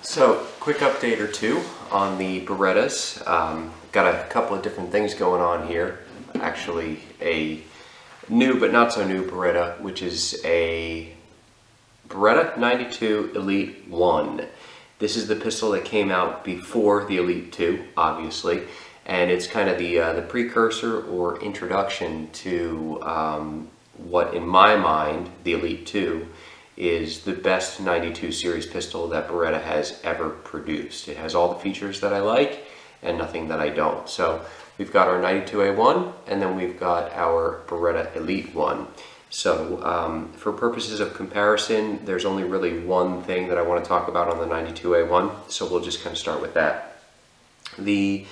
So, quick update or two on the Berettas. Got a couple of different things going on here. Actually, a new but not so new Beretta, which is a Beretta 92 Elite 1. This is the pistol that came out before the Elite 2, obviously, and it's kind of the precursor or introduction to what, in my mind, the Elite 2 is the best 92 series pistol that Beretta has ever produced. It has all the features that I like and nothing that I don't. So we've got our 92A1 and then we've got our Beretta Elite 1. So for purposes of comparison, there's only really one thing that I want to talk about on the 92A1, so we'll just kind of start with that. The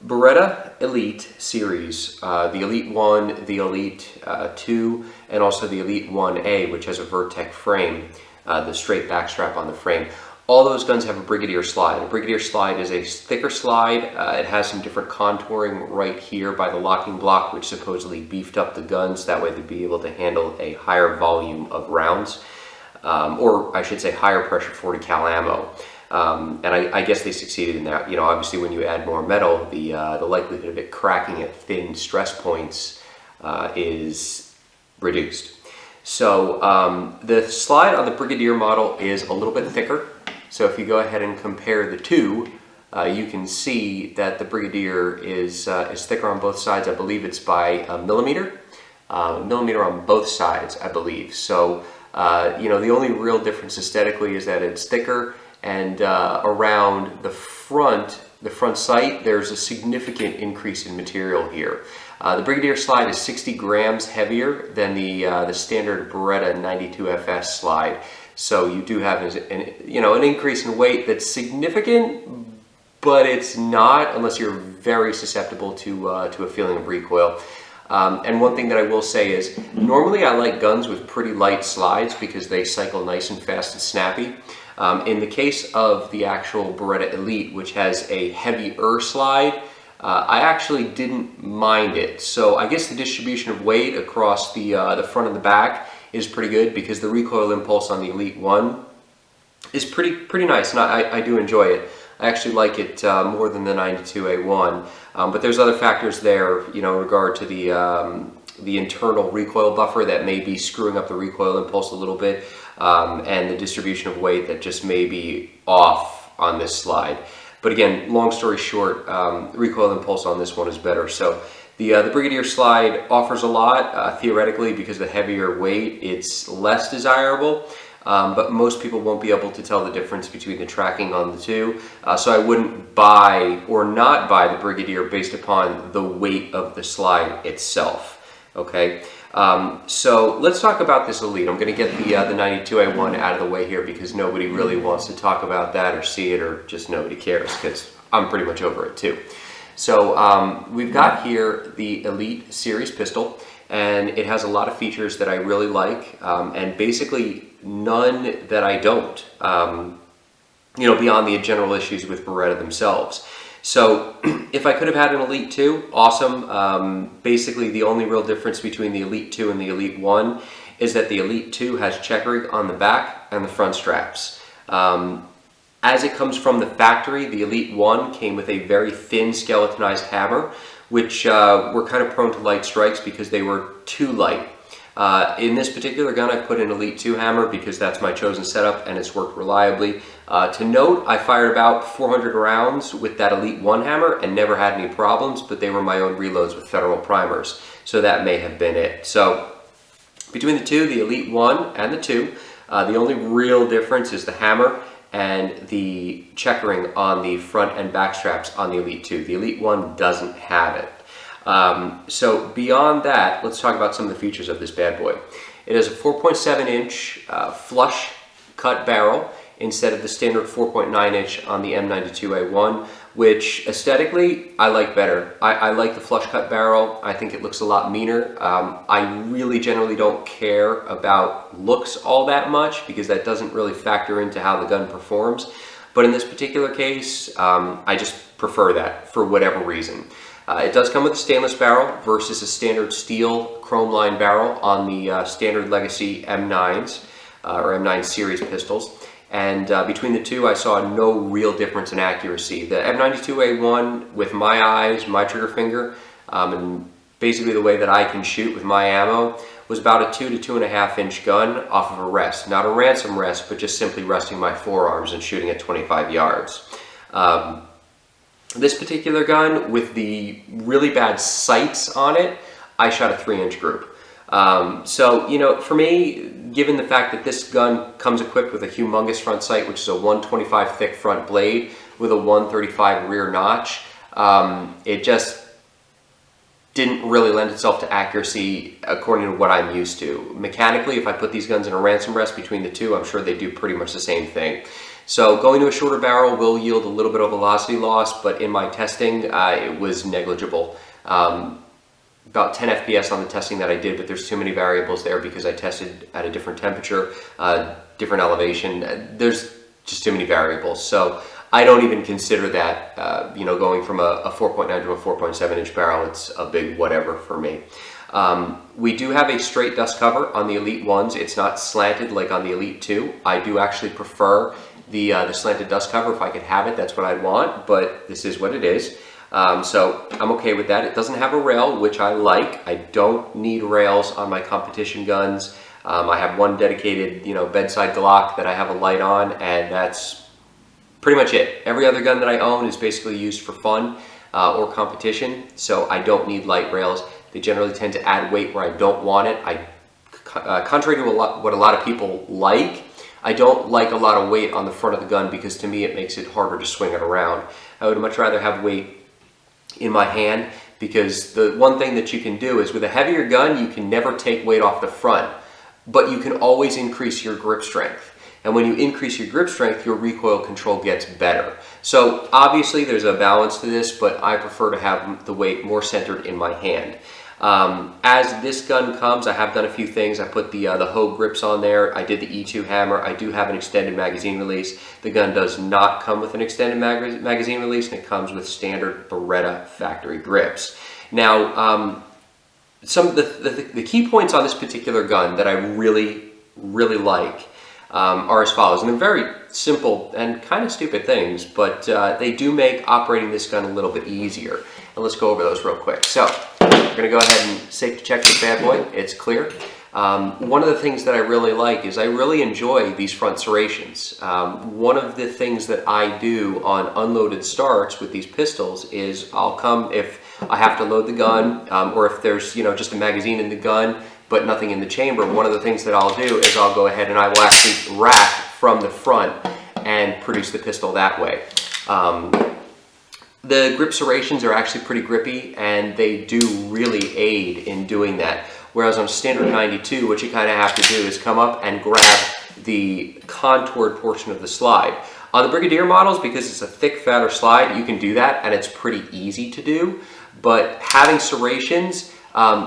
Beretta Elite series, the Elite 1, the Elite 2, and also the Elite 1A, which has a Vertec frame, the straight backstrap on the frame. All those guns have a Brigadier slide. A Brigadier slide is a thicker slide. It has some different contouring right here by the locking block, which supposedly beefed up the guns. That way they'd be able to handle a higher volume of rounds, or I should say higher pressure 40 cal ammo. And I guess they succeeded in that. You know, obviously when you add more metal, the likelihood of it cracking at thin stress points is reduced. So the slide on the Brigadier model is a little bit thicker. So if you go ahead and compare the two, you can see that the Brigadier is thicker on both sides. I believe it's by a millimeter on both sides, I believe. So you know, the only real difference aesthetically is that it's thicker. And around the front sight, there's a significant increase in material here. The Brigadier slide is 60 grams heavier than the standard Beretta 92FS slide. So you do have an increase in weight that's significant, but it's not unless you're very susceptible to a feeling of recoil. And one thing that I will say is, normally I like guns with pretty light slides because they cycle nice and fast and snappy. In the case of the actual Beretta Elite, which has a heavier slide, I actually didn't mind it. So I guess the distribution of weight across the front and the back is pretty good because the recoil impulse on the Elite 1 is pretty nice, and I do enjoy it. I actually like it more than the 92A1, but there's other factors there, you know, in regard to the internal recoil buffer that may be screwing up the recoil impulse a little bit, and the distribution of weight that just may be off on this slide. But again, long story short, recoil impulse on this one is better. So the Brigadier slide offers a lot, theoretically, because the heavier weight, it's less desirable. But most people won't be able to tell the difference between the tracking on the two. So I wouldn't buy or not buy the Brigadier based upon the weight of the slide itself. Okay, so let's talk about this Elite. I'm going to get the 92A1 out of the way here because nobody really wants to talk about that or see it, or just nobody cares because I'm pretty much over it too. So we've got here the Elite series pistol, and it has a lot of features that I really like, and basically none that I don't, you know, beyond the general issues with Beretta themselves. So if I could have had an Elite 2, awesome. Basically the only real difference between the Elite 2 and the Elite 1 is that the Elite 2 has checkering on the back and the front straps. As it comes from the factory, the Elite 1 came with a very thin skeletonized hammer, which were kind of prone to light strikes because they were too light. In this particular gun, I put an Elite 2 hammer because that's my chosen setup and it's worked reliably. To note, I fired about 400 rounds with that Elite 1 hammer and never had any problems, but they were my own reloads with Federal primers, so that may have been it. So between the two, the Elite 1 and the 2, the only real difference is the hammer and the checkering on the front and back straps on the Elite 2. The Elite 1 doesn't have it. So beyond that, let's talk about some of the features of this bad boy. It has a 4.7 inch flush cut barrel instead of the standard 4.9 inch on the M92A1, which aesthetically I like better. I like the flush cut barrel. I think it looks a lot meaner. I really generally don't care about looks all that much because that doesn't really factor into how the gun performs. But in this particular case, I just prefer that for whatever reason. It does come with a stainless barrel versus a standard steel chrome line barrel on the standard legacy M9s or M9 series pistols. And between the two, I saw no real difference in accuracy. The M92A1, with my eyes, my trigger finger, and basically the way that I can shoot with my ammo, was about a 2 to 2.5 inch gun off of a rest. Not a ransom rest, but just simply resting my forearms and shooting at 25 yards. This particular gun, with the really bad sights on it, I shot a 3-inch group. So, you know, for me, given the fact that this gun comes equipped with a humongous front sight, which is a 125 thick front blade with a 135 rear notch, it just didn't really lend itself to accuracy according to what I'm used to. Mechanically, if I put these guns in a ransom rest between the two, I'm sure they do pretty much the same thing. So going to a shorter barrel will yield a little bit of velocity loss, but in my testing, it was negligible. About 10 FPS on the testing that I did, but there's too many variables there because I tested at a different temperature, different elevation. There's just too many variables. So I don't even consider that, you know, going from a 4.9 to a 4.7 inch barrel, it's a big whatever for me. We do have a straight dust cover on the Elite 1s. It's not slanted like on the Elite 2. I do actually prefer the slanted dust cover. If I could have it, that's what I'd want, but this is what it is. So I'm okay with that. It doesn't have a rail, which I like. I don't need rails on my competition guns. I have one dedicated, you know, bedside Glock that I have a light on, and that's pretty much it. Every other gun that I own is basically used for fun or competition, so I don't need light rails. They generally tend to add weight where I don't want it. Contrary to what a lot of people like, I don't like a lot of weight on the front of the gun because to me it makes it harder to swing it around. I would much rather have weight in my hand, because the one thing that you can do is with a heavier gun, you can never take weight off the front, but you can always increase your grip strength. And when you increase your grip strength, your recoil control gets better. So obviously there's a balance to this, but I prefer to have the weight more centered in my hand. As this gun comes, I have done a few things. I put the Hogue grips on there. I did the E2 hammer. I do have an extended magazine release. The gun does not come with an extended magazine release, and it comes with standard Beretta factory grips. Now, some of the key points on this particular gun that I really like are as follows, and they're very simple and kind of stupid things, but they do make operating this gun a little bit easier. And let's go over those real quick. So we're going to go ahead and safety check this bad boy. It's clear. One of the things that I really like is I really enjoy these front serrations. One of the things that I do on unloaded starts with these pistols is I'll come, if I have to load the gun, or if there's, you know, just a magazine in the gun but nothing in the chamber, one of the things that I'll do is I'll go ahead and I will actually rack from the front and produce the pistol that way. The grip serrations are actually pretty grippy, and they do really aid in doing that. Whereas on standard 92, what you kind of have to do is come up and grab the contoured portion of the slide. On the Brigadier models, because it's a thick, fatter slide, you can do that, and it's pretty easy to do. But having serrations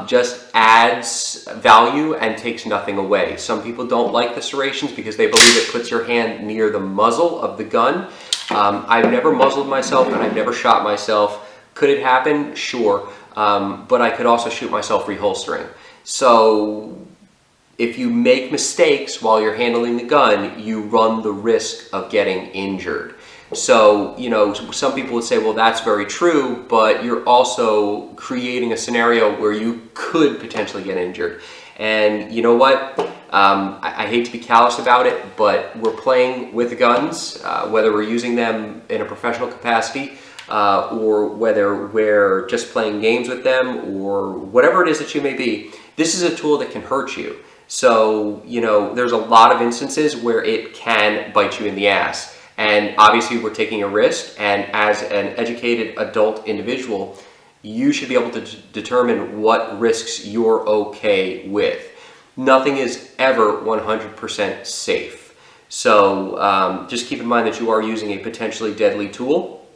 just adds value and takes nothing away. Some people don't like the serrations because they believe it puts your hand near the muzzle of the gun. I've never muzzled myself and I've never shot myself. Could it happen? Sure. But I could also shoot myself reholstering. So if you make mistakes while you're handling the gun, you run the risk of getting injured. So, you know, some people would say, well, that's very true, but you're also creating a scenario where you could potentially get injured. And you know what? I hate to be callous about it, but we're playing with guns, whether we're using them in a professional capacity, or whether we're just playing games with them, or whatever it is that you may be. This is a tool that can hurt you. So, you know, there's a lot of instances where it can bite you in the ass. And obviously we're taking a risk, and as an educated adult individual, you should be able to determine what risks you're okay with. Nothing is ever 100% safe. So just keep in mind that you are using a potentially deadly tool,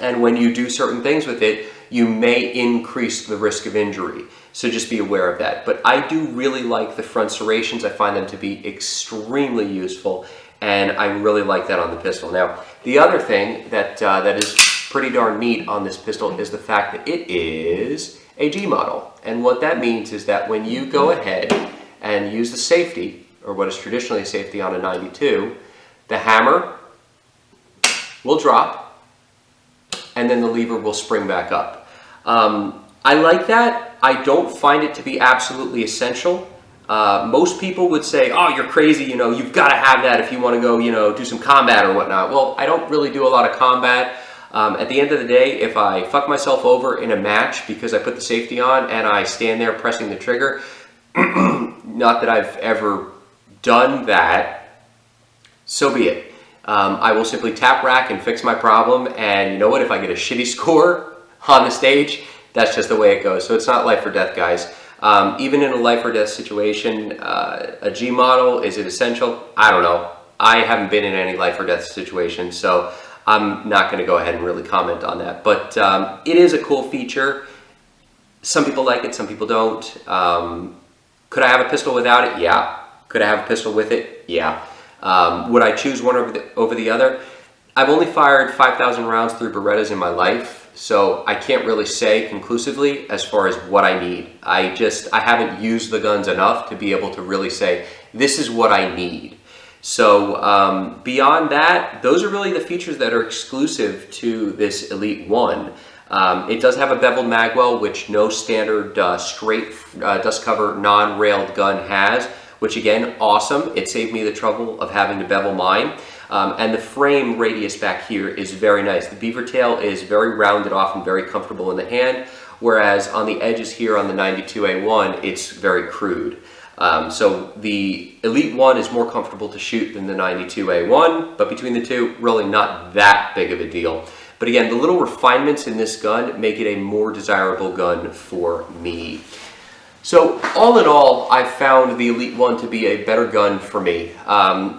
and when you do certain things with it, you may increase the risk of injury. So just be aware of that. But I do really like the front serrations. I find them to be extremely useful, and I really like that on the pistol. Now, the other thing that is pretty darn neat on this pistol is the fact that it is a G model. And what that means is that when you go ahead and use the safety, or what is traditionally a safety on a 92, the hammer will drop, and then the lever will spring back up. I like that. I don't find it to be absolutely essential. Most people would say, oh, you're crazy, you know, you've got to have that if you want to go, you know, do some combat or whatnot. Well, I don't really do a lot of combat. At the end of the day, if I fuck myself over in a match because I put the safety on and I stand there pressing the trigger, not that I've ever done that, so be it. I will simply tap rack and fix my problem, and you know what, if I get a shitty score on the stage, that's just the way it goes. So it's not life or death, guys. Even in a life or death situation, a G model, is it essential? I don't know. I haven't been in any life or death situation, so I'm not going to go ahead and really comment on that. But it is a cool feature. Some people like it, some people don't. Could I have a pistol without it? Yeah. Could I have a pistol with it? Yeah. Would I choose one over the other? I've only fired 5,000 rounds through Berettas in my life, so I can't really say conclusively as far as what I need. I haven't used the guns enough to be able to really say, this is what I need. So beyond that, those are really the features that are exclusive to this Elite 1. It does have a beveled magwell, which no standard straight dust cover non-railed gun has, which again, awesome. It saved me the trouble of having to bevel mine. And the frame radius back here is very nice. The beaver tail is very rounded off and very comfortable in the hand, whereas on the edges here on the 92A1, it's very crude. So the Elite 1 is more comfortable to shoot than the 92A1, but between the two, really not that big of a deal. But again, the little refinements in this gun make it a more desirable gun for me. So all in all, I found the Elite 1 to be a better gun for me.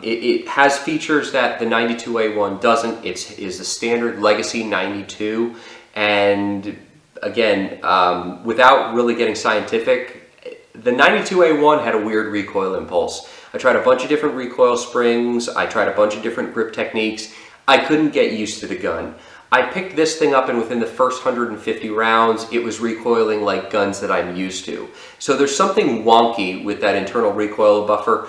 It has features that the 92A1 doesn't. It is the standard Legacy 92. And again, without really getting scientific, the 92A1 had a weird recoil impulse. I tried a bunch of different recoil springs. I tried a bunch of different grip techniques. I couldn't get used to the gun. I picked this thing up, and within the first 150 rounds, it was recoiling like guns that I'm used to. So there's something wonky with that internal recoil buffer.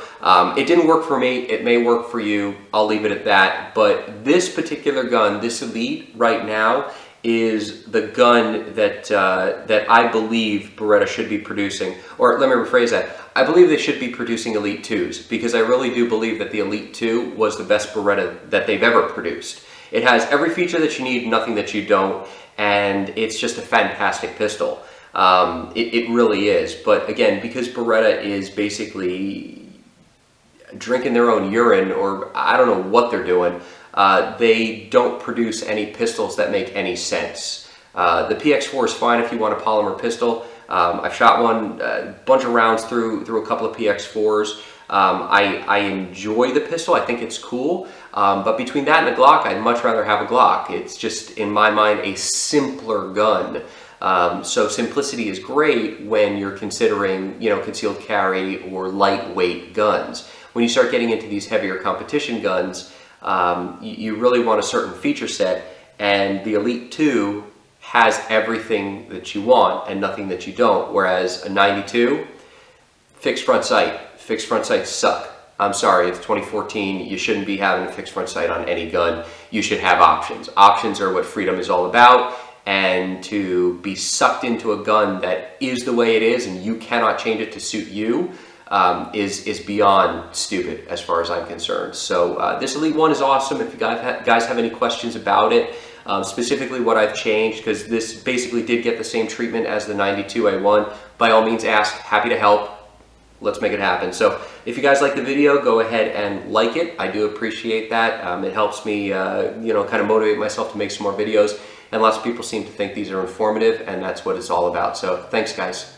It didn't work for me. It may work for you. I'll leave it at that. But this particular gun, this Elite right now, is the gun that that I believe Beretta should be producing. Or let me rephrase that. I believe they should be producing Elite 2s, because I really do believe that the Elite 2 was the best Beretta that they've ever produced. It has every feature that you need, nothing that you don't, and it's just a fantastic pistol. It really is. But again, because Beretta is basically drinking their own urine, or I don't know what they're doing, they don't produce any pistols that make any sense. The PX4 is fine if you want a polymer pistol. I've shot one, a bunch of rounds through a couple of PX4s. I enjoy the pistol. I think it's cool. But between that and a Glock, I'd much rather have a Glock. It's just, in my mind, a simpler gun. So simplicity is great when you're considering, you know, concealed carry or lightweight guns. When you start getting into these heavier competition guns, you really want a certain feature set, and the Elite 2 has everything that you want and nothing that you don't, whereas a 92, fixed front sight. Fixed front sights suck. I'm sorry, it's 2014. You shouldn't be having a fixed front sight on any gun. You should have options. Options are what freedom is all about, and to be sucked into a gun that is the way it is and you cannot change it to suit you is beyond stupid as far as I'm concerned. So this Elite 1 is awesome. If you guys have any questions about it, specifically what I've changed, because this basically did get the same treatment as the 92A1, by all means ask. Happy to help. Let's make it happen. So if you guys like the video, go ahead and like it. I do appreciate that. It helps me, you know, kind of motivate myself to make some more videos. And lots of people seem to think these are informative, and that's what it's all about. So thanks, guys.